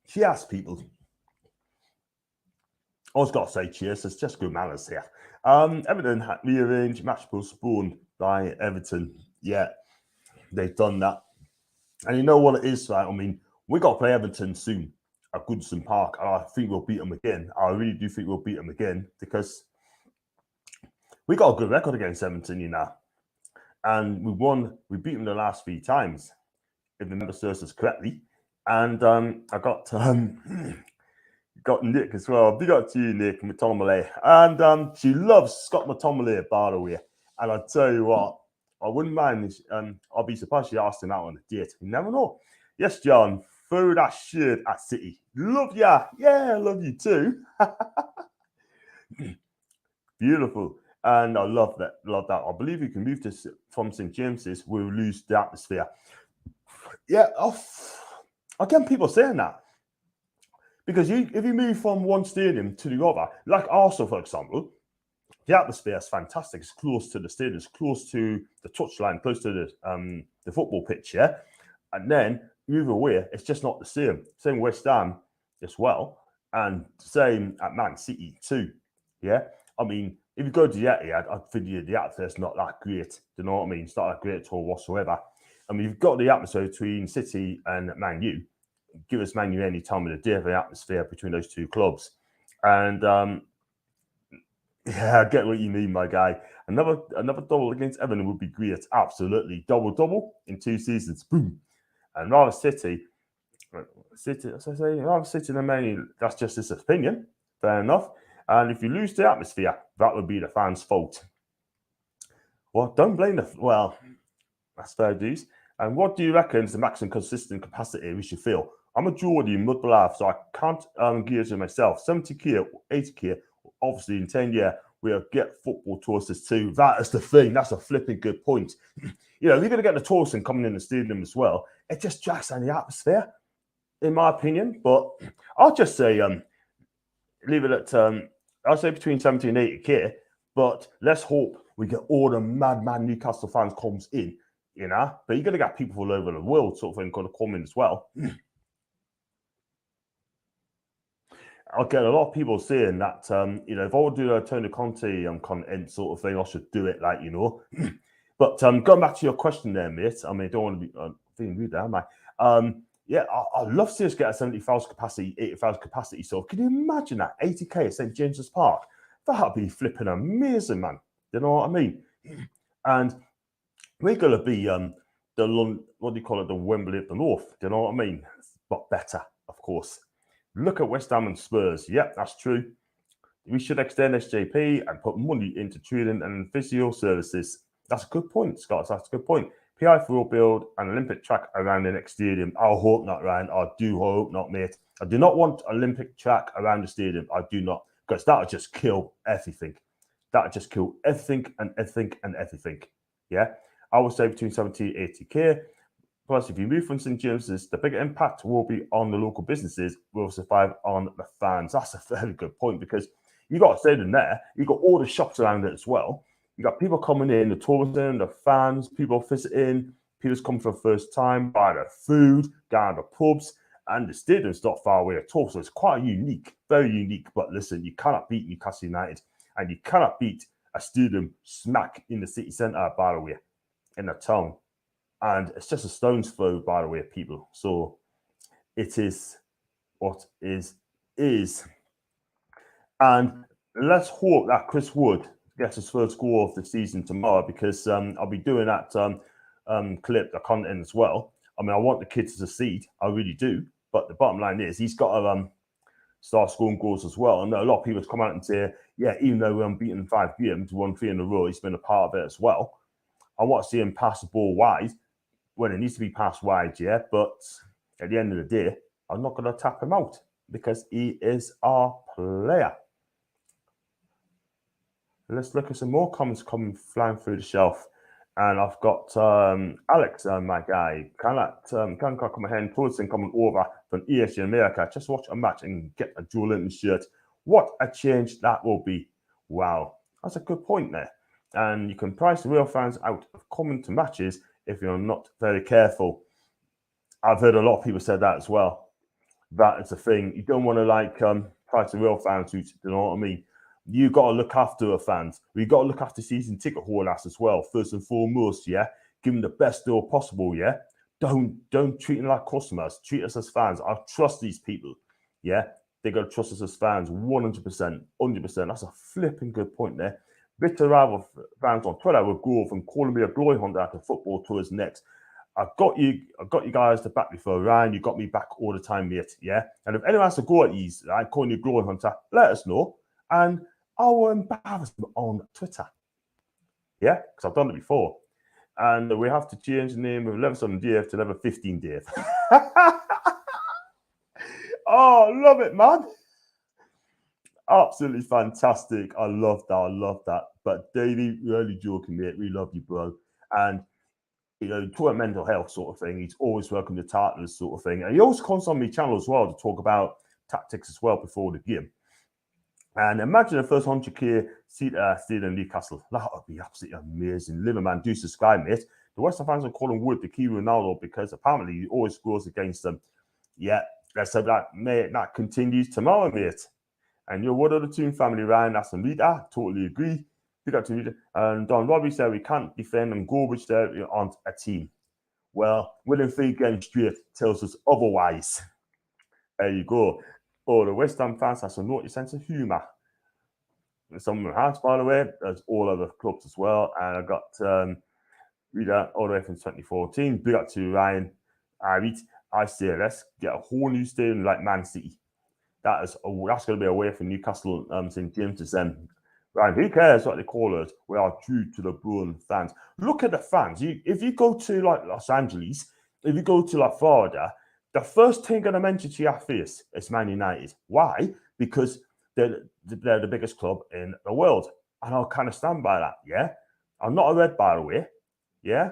Cheers, people. I was got to say cheers. It's just good manners here. Everton had rearranged, match postponed by Everton. Yeah, they've done that. And you know what it is, right? I mean, we got to play Everton soon at Goodson Park. And I think we'll beat them again. I really do think we'll beat them again because we got a good record against Everton, you know. And we beat them the last 3 times, if the memory serves us correctly. And I got Nick as well. Big up to you, Nick McTominay. And she loves Scott McTominay, by the way. And I'll tell you what, I wouldn't mind. I'll be surprised she asked him out on a date. You never know. Yes, John, throw that shirt at City. Love ya. Yeah, I love you too. Beautiful. And I love that. I believe you can move this from St. James's. We'll lose the atmosphere. Yeah, again, people saying that. Because if you move from one stadium to the other, like Arsenal, for example, the atmosphere is fantastic. It's close to the stadium, it's close to the touchline, close to the football pitch, yeah? And then move away, it's just not the same. Same West Ham as well, and same at Man City too, yeah? I mean, if you go to the Etihad, I think the atmosphere is not that great. Do you know what I mean? It's not that great at all whatsoever. I mean, you've got the atmosphere between City and Man U. Give us Man U any time of the day for the atmosphere between those two clubs. And yeah, I get what you mean, my guy. Another double against Everton would be great. Absolutely. Double in 2 seasons. Boom. And rather City than Man U, that's just his opinion. Fair enough. And if you lose the atmosphere, that would be the fans' fault. Well, don't blame well, that's fair dues. And what do you reckon is the maximum consistent capacity we should fill? I'm a Geordie mud-belaugh, so I can't gear to myself. 70k, 80k, obviously in 10 years, we'll get football tourists too. That is the thing. That's a flipping good point. You know, you're going to get the tourists coming in the stadium as well. It just drags down the atmosphere, in my opinion. But I'll just say, leave it at, I'll say between 70 and 80k. But let's hope we get all the mad Newcastle fans comes in, you know. But you're going to get people all over the world sort of thing going to come in as well. I'll get a lot of people saying that, you know, if I would do a Tony Conte content sort of thing, I should do it, like, you know. But going back to your question there, mate. I mean, I don't want to be being rude there, am I? Yeah, I'd love to see us get a 70,000 capacity, 80,000 capacity. So can you imagine that? 80k at St. James's Park. That'd be flipping amazing, man. You know what I mean? And we're going to be what do you call it? The Wembley of the North. Do you know what I mean? But better, of course. Look at West Ham and Spurs. Yep, that's true. We should extend SJP and put money into training and physio services. That's a good point, Scott. That's a good point. PI will build an Olympic track around the next stadium. I hope not, Ryan. I do hope not, mate. I do not want Olympic track around the stadium. I do not, because that would just kill everything. That would just kill everything and everything and everything. Yeah, I would say between 70 and 80k. Plus, if you move from St. James's, the bigger impact will be on the local businesses, will survive on the fans. That's a very good point, because you got a stadium there, you got all the shops around it as well. You got people coming in, the tourism, the fans, people visiting, people's coming for the first time, buy their food, going to the pubs, and the stadium's not far away at all. So it's quite unique, very unique. But listen, you cannot beat Newcastle United, and you cannot beat a stadium smack in the city centre, by the way, in the town. And it's just a stone's throw, by the way, people. So it is what is. And let's hope that Chris Wood gets his first goal of the season tomorrow, because I'll be doing that clip, the content as well. I mean, I want the kid to succeed. I really do. But the bottom line is he's got to start scoring goals as well. And a lot of people have come out and say, yeah, even though we're unbeaten 5 games, won 3 in a row, he's been a part of it as well. I want to see him pass the ball wide when it needs to be passed wide, yeah. But at the end of the day, I'm not going to tap him out, because he is our player. Let's look at some more comments coming flying through the shelf. And I've got Alex, my guy, can't come ahead and Toadson coming over from ESG America. Just watch a match and get a Joelinton shirt. What a change that will be. Wow, that's a good point there. And you can price the real fans out of coming to matches if you're not very careful. I've heard a lot of people say that as well. That is a thing. You don't want to price the real fans out, you know what I mean? You got to look after the fans. We got to look after season ticket holders as well, first and foremost, yeah? Give them the best deal possible, yeah? Don't treat them like customers. Treat us as fans. I trust these people, yeah? They got to trust us as fans, 100%, 100%. That's a flipping good point there. Bitter rival fans on Twitter will go from calling me a glory hunter to football tours next. I got you guys to back me for Ryan. You got me back all the time, mate, yeah? And if anyone has to go at these, right, calling you glory hunter, let us know. And I will embarrass them on Twitter. Yeah, because I've done it before. And we have to change the name of Level 7 Dave to Level 15 Dave. Oh, love it, man. Absolutely fantastic. I love that. But Davey, really joking, mate. We love you, bro. And, you know, talk about mental health sort of thing. He's always welcome to Tartars sort of thing. And he also comes on my channel as well to talk about tactics as well before the game. And imagine the first 100k seat in Newcastle. That would be absolutely amazing. Liverman, do subscribe, mate. The West Ham fans are calling Wood the key Ronaldo because apparently he always scores against them. Yeah, let's hope that, mate, that continues tomorrow, mate. And you're one of the Toon family, Ryan. That's a Rita. Totally agree. Big up to Rita. And Don Robbie said we can't defend and garbage there on a team. Well, winning 3 games straight tells us otherwise. There you go. Oh, the West Ham fans have some naughty sense of humour. Some of them has, by the way. There's all other clubs as well. And I got Rita all the way from 2014. Big up to Ryan. I say let's get a whole new stadium like Man City. That's going to be away from Newcastle, St. James's. Ryan, who cares what they call us? We are true to the Bruno fans. Look at the fans. If you go to like Los Angeles, if you go to like Florida, the first thing going to mention to your face is Man United. Why? Because they're the biggest club in the world. And I'll kind of stand by that, yeah? I'm not a red, by the way, yeah?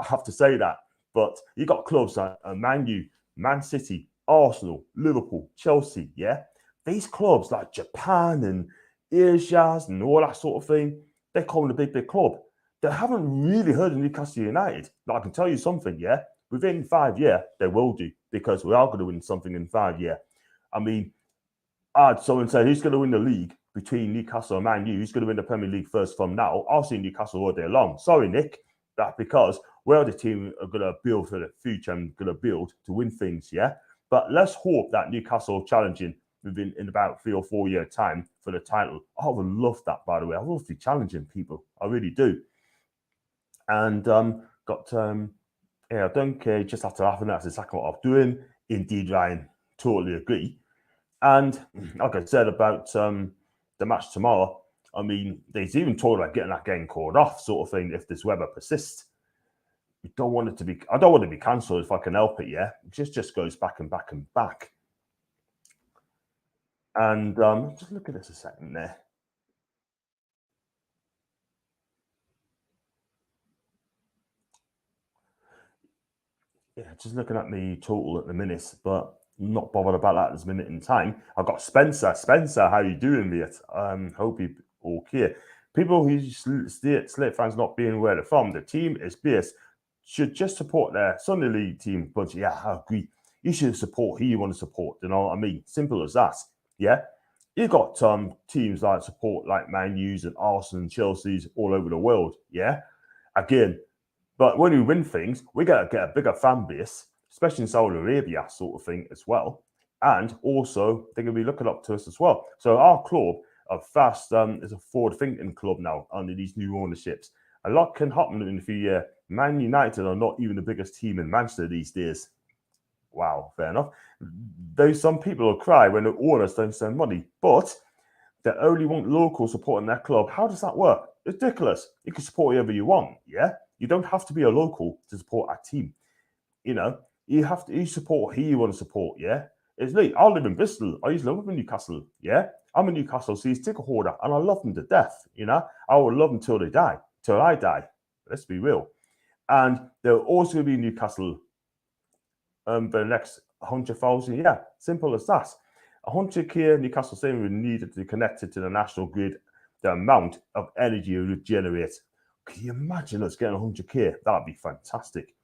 I have to say that. But you got clubs like Man U, Man City, Arsenal, Liverpool, Chelsea, yeah? These clubs like Japan and Asia and all that sort of thing, they're calling a big club. They haven't really heard of Newcastle United. But I can tell you something, yeah? Within 5 years, they will do, because we are going to win something in 5 years. I mean, someone said, who's going to win the league between Newcastle and Man U? Who's going to win the Premier League first from now? I'll see Newcastle all day long. Sorry, Nick. That because we're the team are going to build for the future and going to build to win things, yeah? But let's hope that Newcastle challenging in about 3 or 4 year time for the title. I would love that, by the way. I love to be challenging people. I really do. And I don't care. Just after laughing, that's exactly what I'm doing. Indeed, Ryan, totally agree. And like I said about the match tomorrow, I mean, there's even talk about getting that game called off, sort of thing, if this weather persists. I don't want it to be cancelled if I can help it, yeah? It just goes back and back and back. And just look at this a second there. Yeah, just looking at the total at the minute, but not bothered about that at this minute in time. I've got Spencer. Spencer, how you doing, mate? Hope you okay. People who Slate fans not being where they're from, the team is based, should just support their Sunday League team. But yeah, I agree. You should support who you want to support. You know what I mean? Simple as that. Yeah. You've got teams like support like Man U's and Arsenal and Chelsea's all over the world. Yeah. Again, but when we win things, we got to get a bigger fan base, especially in Saudi Arabia, sort of thing as well. And also, they're going to be looking up to us as well. So our club are fast is a forward-thinking club now under these new ownerships. A lot can happen in a few years. Man United are not even the biggest team in Manchester these days. Wow, fair enough. Though some people will cry when the owners don't send money, but they only want local support in their club. How does that work? It's ridiculous. You can support whoever you want, yeah? You don't have to be a local to support a team. You know, you support who you want to support, yeah? It's like, I live in Bristol. I used to live in Newcastle, yeah? I'm a Newcastle season ticket holder, and I love them to death, you know? I will love them till they die, till I die. Let's be real. And there will also be Newcastle for the next 100,000, yeah, simple as that. 100k Newcastle Stadium we needed to be connected to the national grid, the amount of energy it would generate. Can you imagine us getting 100k? That'd be fantastic.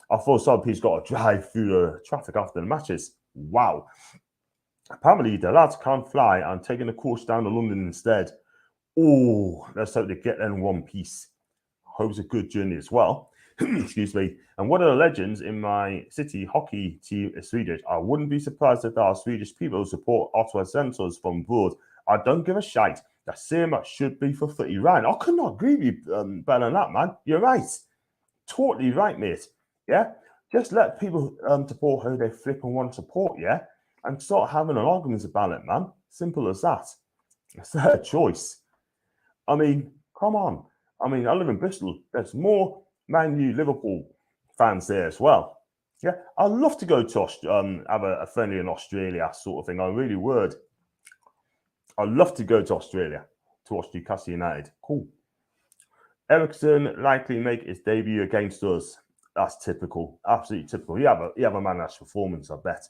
I thought some people's got to drive through the traffic after the matches. Wow. Apparently, the lads can't fly and taking a course down to London instead. Oh, let's hope they get there in one piece. Hope it's a good journey as well. Excuse me. And one of the legends in my city hockey team is Swedish. I wouldn't be surprised if there are Swedish people who support Ottawa Senators from abroad. I don't give a shite. The same should be for footy. Ryan, I could not agree with you better than that, man. You're right. Totally right, mate. Yeah? Just let people support who they flip and want to support, yeah? And start having an argument about it, man. Simple as that. It's their choice. I mean, come on. I mean, I live in Bristol. There's more Man U Liverpool fans there as well. Yeah, I'd love to go to have a friendly in Australia, sort of thing. I really would. I'd love to go to Australia to watch Newcastle United. Cool. Ericsson likely make his debut against us. That's typical. Absolutely typical. You have a man that's performance, I bet.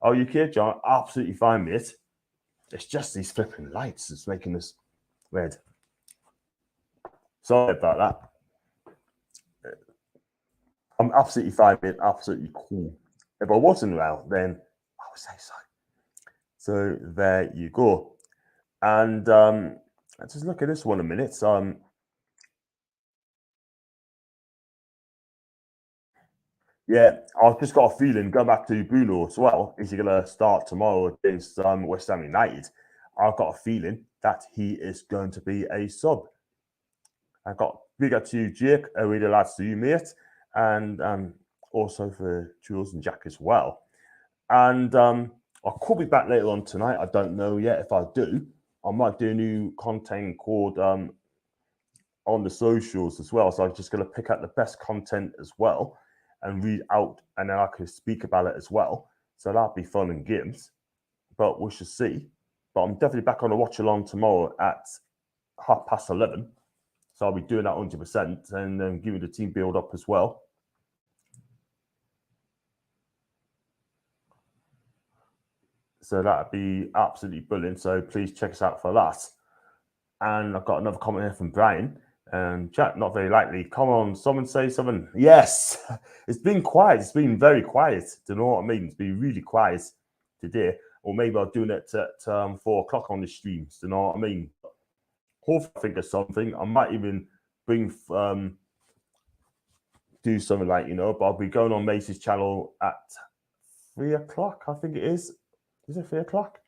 Oh, you kid, John? Absolutely fine, mate. It's just these flipping lights that's making us red. Sorry about that. I'm absolutely fine, mate. Absolutely cool. If I wasn't well, then I would say so. So there you go. And let's just look at this one a minute. Yeah, I've just got a feeling, going back to Bruno as well, is he going to start tomorrow against West Ham United? I've got a feeling that he is going to be a sub. I've got bigger to Jake, a really lads to you, mate, and also for Jules and Jack as well. And I could be back later on tonight. I don't know yet. If I do, I might do a new content called on the socials as well. So I'm just going to pick out the best content as well and read out, and then I can speak about it as well. So that'll be fun and games. But we should see. But I'm definitely back on the watch along tomorrow at 11:30. So I'll be doing that 100% and then giving the team build up as well. So that'd be absolutely brilliant. So please check us out for that. And I've got another comment here from Brian. And chat, not very likely. Come on, someone say something. Yes, it's been quiet. It's been very quiet. Do you know what I mean? It's been really quiet today. Or maybe I'm doing it at 4 o'clock on the streams. Do you know what I mean? Hopefully I think of something. I might even bring do something like, but I'll be going on Mace's channel at 3 o'clock, I think it is. Is it 3 o'clock?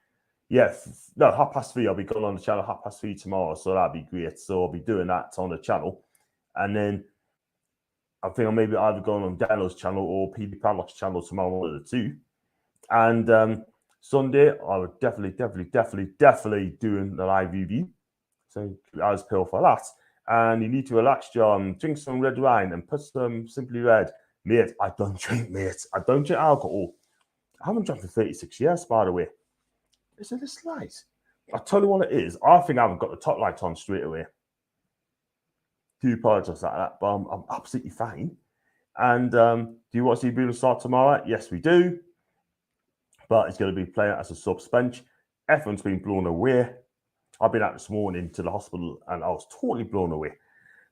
Yeah, no, 3:30. I'll be going on the channel 3:30 tomorrow, so that'd be great. So I'll be doing that on the channel. And then I think I'll maybe either going on Daniel's channel or PD Padlock's channel tomorrow, one of the two. And Sunday, I would definitely doing the live review. So keep your eyes peeled for that. And you need to relax, John. Drink some red wine and put some Simply Red. Mate, I don't drink, mate. I don't drink alcohol. I haven't drank for 36 years, by the way. Is it this light? I'll tell you what it is. I think I haven't got the top light on straight away. Do apologise like that, but I'm absolutely fine. And do you want to see Bruno start tomorrow? Yes, we do. But he's going to be playing as a subs bench. Everyone's been blown away. I've been out this morning to the hospital and I was totally blown away.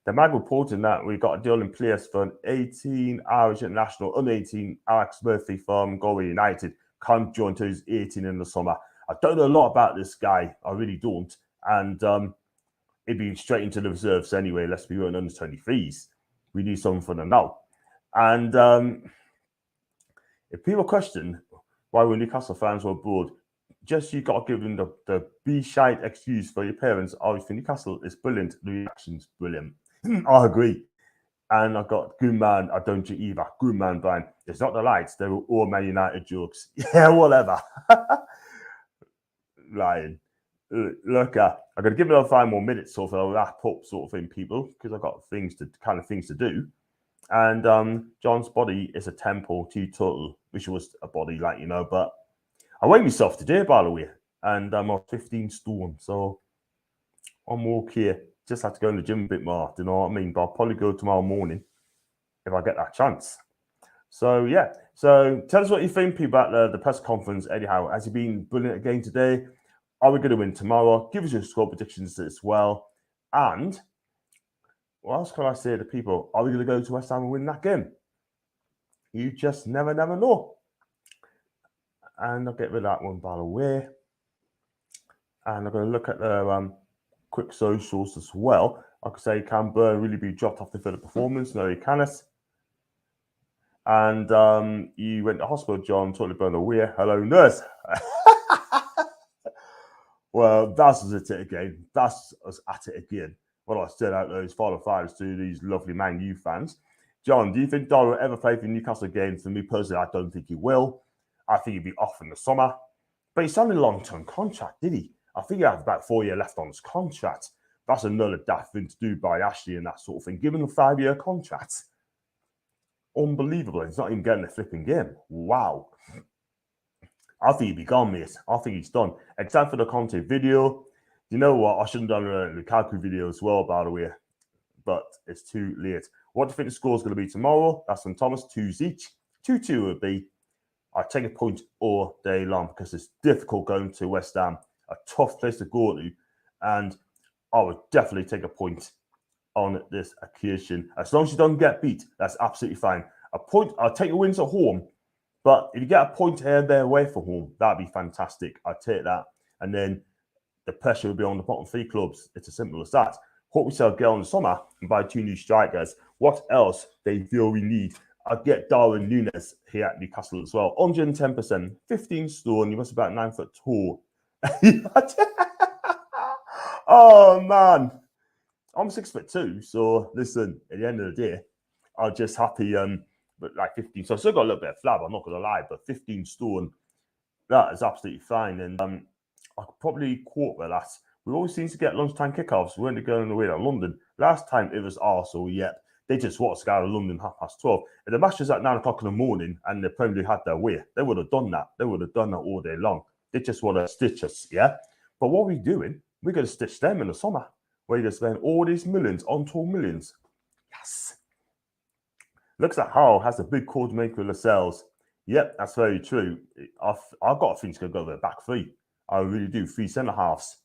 The mag reporting that we've got a deal in place for an 18 Irish international, under 18 Alex Murphy from Galway United. Can't join until he's 18 in the summer. I don't know a lot about this guy. I really don't. And he'd be straight into the reserves anyway. Let's be running under 23s. We need someone for them now. And if people question why we're Newcastle fans were abroad, just you got to give them the be-shite excuse for your parents. Obviously, Newcastle is brilliant. The reaction's brilliant. I agree. And I've got good man. I don't drink either. Good man, Brian. It's not the lights. They were all Man United jokes. Yeah, whatever. Lying. Look, I'm going to give it another 5 more minutes so I'll wrap up sort of thing, people, because I've got things to do. And John's body is a 10.2 total, which was a body, like, but I weighed myself today, by the way, and I'm on 15 stone, so I'm okay. Just have to go in the gym a bit more, do you know what I mean? But I'll probably go tomorrow morning if I get that chance. So, yeah. So, tell us what you think, people, about the press conference. Anyhow, has he been brilliant again today? Are we going to win tomorrow? Give us your score predictions as well. And what else can I say to people? Are we going to go to West Ham and win that game? You just never know. And I'll get rid of that one, by the way. And I'm going to look at the quick socials as well. I could say, can Burn really be dropped off the field of performance? No, he cannot. And you went to hospital, John, totally blown away. Hello, nurse. Well, that's us at it again. That's us at it again. Well, I still out those follow fires to these lovely Man U fans. John, do you think Dara will ever play for Newcastle again? For me personally, I don't think he will. I think he'd be off in the summer. But he signed a long-term contract, did he? I think he has about 4 years left on his contract. That's another daft thing to do by Ashley and that sort of thing. Give him a 5-year contract. Unbelievable. He's not even getting a flipping game. Wow. I think he'd be gone, mate. I think he's done. Except for the Conte video. You know what? I should have done a Lukaku video as well, by the way. But it's too late. What do you think the score's going to be tomorrow? That's from Thomas. 2s each. 2-2 would be. I'd take a point all day long because it's difficult going to West Ham. A tough place to go to. And I would definitely take a point on this occasion. As long as you don't get beat, that's absolutely fine. A point, I'll take the wins at home. But if you get a point here and there away from home, that'd be fantastic. I'd take that. And then the pressure will be on the bottom 3 clubs. It's as simple as that. Hope we sell Gale in the summer and buy 2 new strikers. What else they feel we need? I'd get Darwin Núñez here at Newcastle as well. 110%, 15 stone. You must be about 9 foot tall. Oh, man. I'm 6'2". So, listen, at the end of the day, I'm just happy. But like 15, so I still got a little bit of flab, I'm not going to lie, but 15 stone, that is absolutely fine. And I could probably quote with that. We always seem to get lunchtime kickoffs. We weren't going away to London. Last time it was Arsenal, yep. They just want to go to London 12:30. If the match was at 9 o'clock in the morning and the Premier League had their way, they would have done that. They would have done that all day long. They just want to stitch us, yeah? But what are we doing? We're going to stitch them in the summer. We're going to spend all these millions, untold millions. Yes. Looks like Howe has a big call to make with Lascelles. Yep, that's very true. I've got a thing to go to the back 3. I really do. 3 centre-halves,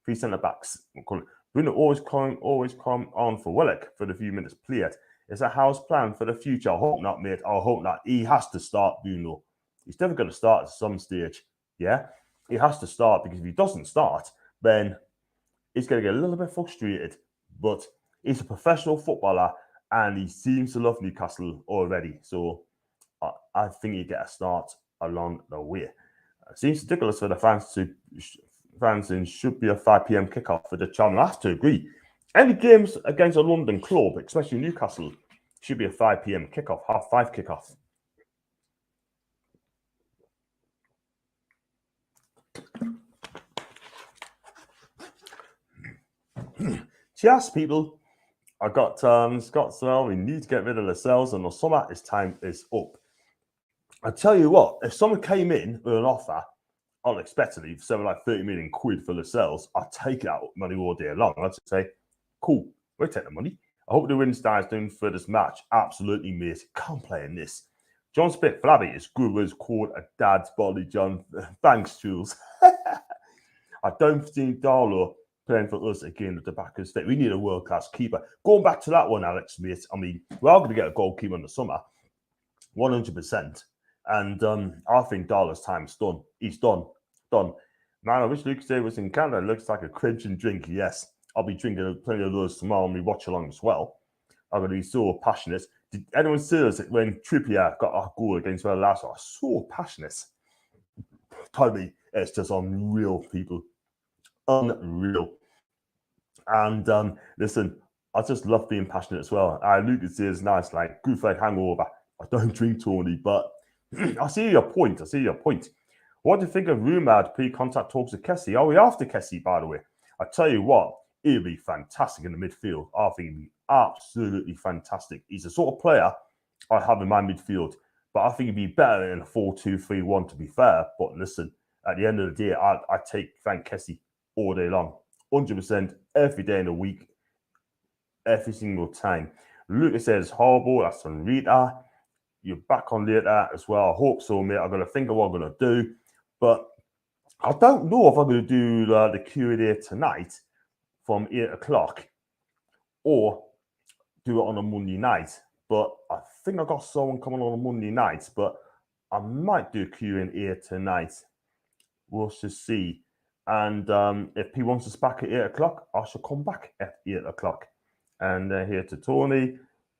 3 centre-backs. Bruno always come on for Willock for the few minutes played. Is that Howe's plan for the future? I hope not, mate. I hope not. He has to start, Bruno. He's never going to start at some stage. Yeah? He has to start because if he doesn't start, then he's going to get a little bit frustrated. But he's a professional footballer. and he seems to love Newcastle already. So I think he'll get a start along the way. It seems ridiculous for the fans and should be a 5 p.m. kickoff for the channel. I have to agree. Any games against a London club, especially Newcastle, should be a 5 p.m. kickoff, 5:30 kickoff. Cheers, people. I got Scott Snell. We need to get rid of the sales, and the summer time is up. I tell you what, if someone came in with an offer unexpectedly for something like 30 million quid for the sales, I'd take that money all day long. I'd say, cool, we'll take the money. I hope the Winstars doing for this match. Absolutely, mate. Can't play in this. John Spit Flabby is good was called a dad's body, John. Thanks, Jules. I don't think Darlow playing for us again at the back of the state. We need a world-class keeper. Going back to that one, Alex, mate, I mean, we are going to get a goalkeeper in the summer, 100%. And I think Darlow's time's done. He's done. Man, I wish Lucas Day was in Canada. It looks like a crimson drink. Yes, I'll be drinking plenty of those tomorrow and we watch along as well. I'm going to be so passionate. Did anyone see us when Trippier got a goal against Villa last night? So passionate. Tell me, it's just unreal, people. Unreal. And listen, I just love being passionate as well. Lucas is nice, like good for a hangover. I don't drink, Tony, but I see your point. What do you think of rumoured pre-contact talks with Kessie? Are we after Kessie, by the way? I tell you what, he'll be fantastic in the midfield. I think he'll be absolutely fantastic. He's the sort of player I have in my midfield, but I think he'd be better in a 4-2-3-1, to be fair. But listen, at the end of the day, I take Frank Kessie all day long. 100% every day in the week, every single time. Lucas says horrible. That's on Rita. You're back on later as well. I hope so, mate. I'm going to think of what I'm going to do. But I don't know if I'm going to do the Q&A tonight from 8 o'clock or do it on a Monday night. But I think I got someone coming on a Monday night. But I might do Q&A tonight. We'll just see. And if he wants us back at 8 o'clock, I shall come back at 8 o'clock. And here to Tony,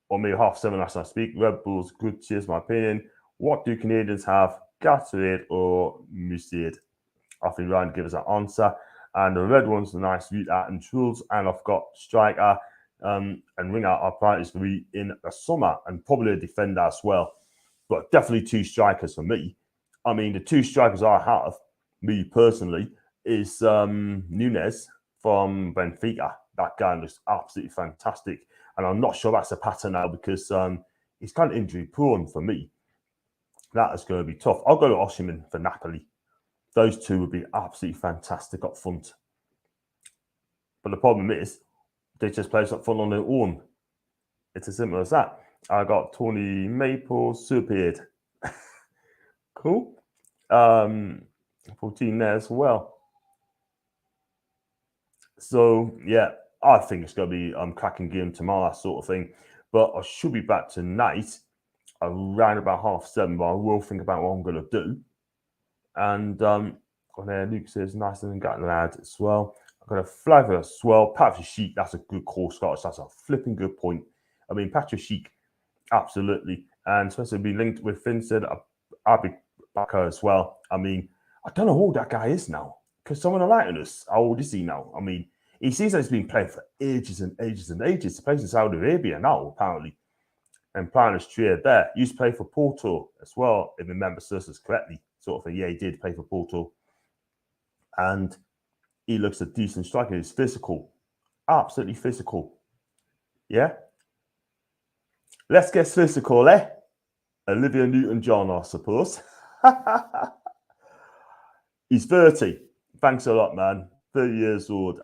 or maybe 7:30 as I speak. Red Bulls, good, cheers, my opinion. What do Canadians have, Gatorade or Musade? I think Ryan give us an answer. And the red one's the nice Rita and Truls. And I've got striker and ringer are priorities for me in the summer, and probably a defender as well. But definitely 2 strikers for me. I mean, the 2 strikers I have, me personally, is Nunes from Benfica. That guy looks absolutely fantastic. And I'm not sure that's a pattern now because he's kind of injury prone for me. That is going to be tough. I'll go to Osimhen for Napoli. Those 2 would be absolutely fantastic up front. But the problem is, they just play up front on their own. It's as simple as that. I got Tony Maple, Superhead. Cool. 14 there as well. So, yeah, I think it's going to be cracking game tomorrow, that sort of thing. But I should be back tonight around about 7:30, but I will think about what I'm going to do. And Luke says, nice and got lad as well. I'm going to flag as well. Patrick Sheik, that's a good call, Scottish. That's a flipping good point. I mean, Patrick Sheik, absolutely. And especially being linked with Vincent, I'll be back as well. I mean, I don't know who old that guy is now. Because someone enlighten us. How old is he now? I mean, he seems like he's been playing for ages and ages and ages. He plays in Saudi Arabia now, apparently. And playing as Trier there. He used to play for Porto as well, if I remember sources correctly. Sort of thing. Yeah, he did play for Porto. And he looks a decent striker. He's physical. Absolutely physical. Yeah? Let's get physical, eh? Olivia Newton-John, I suppose. He's 30. Thanks a lot, man. 30 years old.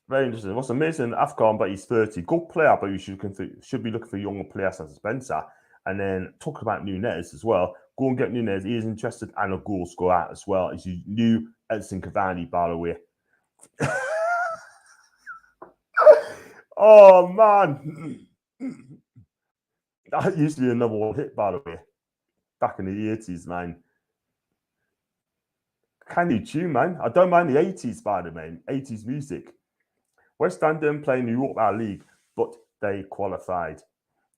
Very interesting. What's amazing, AFCON, but he's 30. Good player, but you should be looking for younger players as Spencer. And then talk about Nunes as well. Go and get Nunes. He is interested and a goal scorer as well. He's a new Edson Cavani, by the way. Oh, man. That used to be a number 1 hit, by the way. Back in the 80s, man. Can you tune, man? I don't mind the 80s, by the way. 80s music. West Ham didn't play in the Europa League, but they qualified.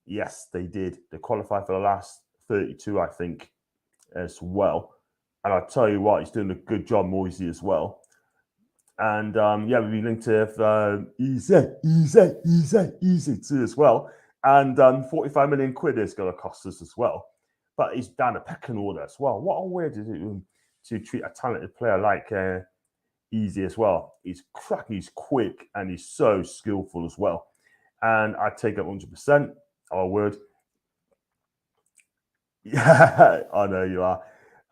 Yes, they did. They qualified for the last 32, I think, as well. And I'll tell you what, he's doing a good job, Moisey, as well. And yeah, we've been linked to easy too as well. And 45 million quid is going to cost us as well. But he's down a pecking order as well. What a way to treat a talented player like Easy as well. He's cracking, he's quick, and he's so skillful as well. And I take it 100%. I would. Yeah, I know you are.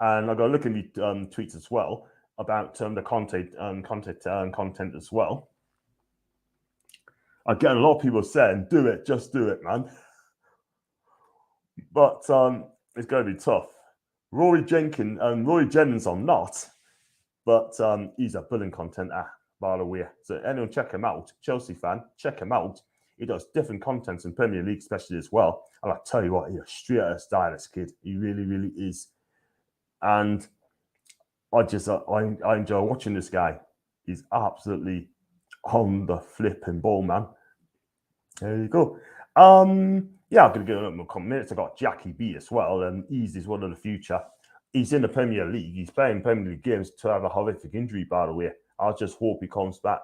And I got to look in the tweets as well about the content as well. I get a lot of people saying, "Do it, just do it, man." But it's going to be tough. Rory Jennings, I'm not, but he's a brilliant contenter, by the way. So anyone check him out, Chelsea fan, check him out. He does different contents in Premier League, especially as well. And I tell you what, he's a straight out style, this kid. He really, really is. And I enjoy watching this guy. He's absolutely on the flipping ball, man. There you go. Yeah, I'm going to give him a couple minutes. I got Jackie B as well, and Easy's one of the future. He's in the Premier League. He's playing Premier League games to have a horrific injury, by the way. I just hope he comes back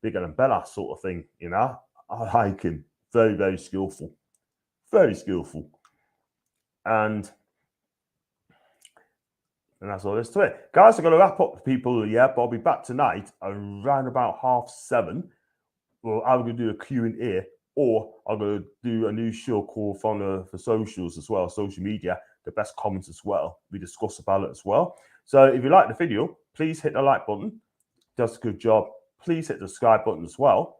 bigger than Bella sort of thing, you know. I like him. Very, very skillful. Very skillful. And that's all there is to it. Guys, I'm going to wrap up the people. Yeah, but I'll be back tonight around about 7:30. Well, I'm going to do a Q&A, or I'm going to do a new show called for socials as well, social media, the best comments as well. We discuss about it as well. So if you like the video, please hit the like button. Does a good job. Please hit the subscribe button as well.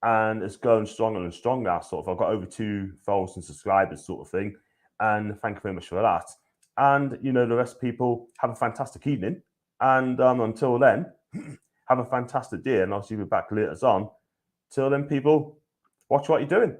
And it's going stronger and stronger. Sort of, I've got over 2,000 subscribers, sort of thing. And thank you very much for that. And you know, the rest of people, have a fantastic evening. And until then, have a fantastic day. And I'll see you back later on. Till then, people, watch what you're doing.